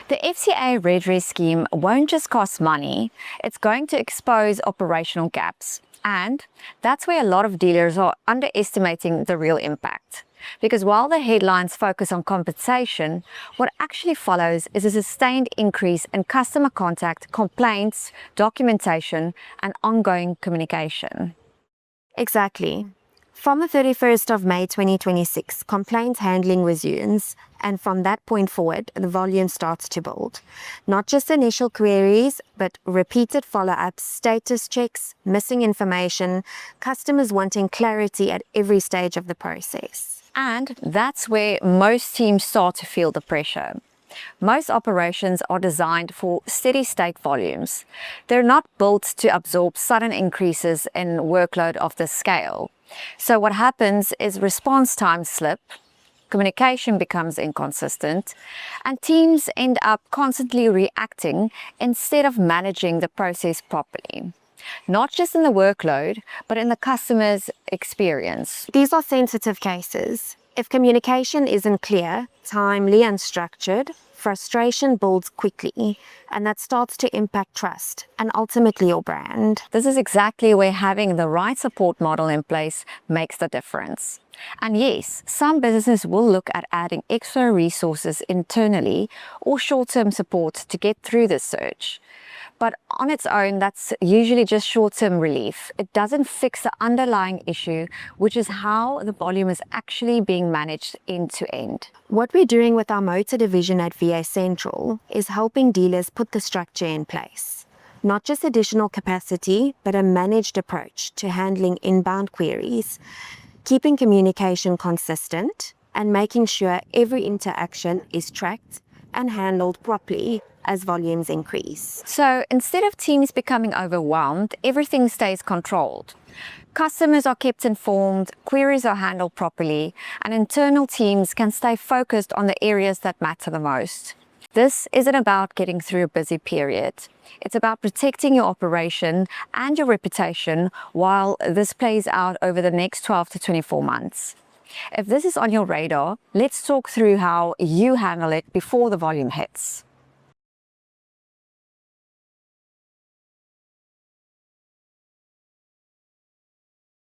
The FCA redress scheme won't just cost money, it's going to expose operational gaps. And that's where a lot of dealers are underestimating the real impact. Because while the headlines focus on compensation, what actually follows is a sustained increase in customer contact, complaints, documentation, and ongoing communication. Exactly. From the 31st of May 2026, complaint handling resumes, and from that point forward, the volume starts to build. Not just initial queries, but repeated follow-ups, status checks, missing information, customers wanting clarity at every stage of the process. And that's where most teams start to feel the pressure. Most operations are designed for steady state volumes. They're not built to absorb sudden increases in workload of this scale. So what happens is response times slip, communication becomes inconsistent, and teams end up constantly reacting instead of managing the process properly. Not just in the workload, but in the customer's experience. These are sensitive cases. If communication isn't clear, timely, and structured, frustration builds quickly, and that starts to impact trust and ultimately your brand. This is exactly where having the right support model in place makes the difference. And yes, some businesses will look at adding extra resources internally or short-term support to get through this surge. But on its own, that's usually just short-term relief. It doesn't fix the underlying issue, which is how the volume is actually being managed end to end. What we're doing with our motor division at VA Central is helping dealers put the structure in place. Not just additional capacity, but a managed approach to handling inbound queries, keeping communication consistent, and making sure every interaction is tracked and handled properly as volumes increase. So instead of teams becoming overwhelmed, everything stays controlled. Customers are kept informed, queries are handled properly, and internal teams can stay focused on the areas that matter the most. This isn't about getting through a busy period. It's about protecting your operation and your reputation while this plays out over the next 12 to 24 months. If this is on your radar, let's talk through how you handle it before the volume hits.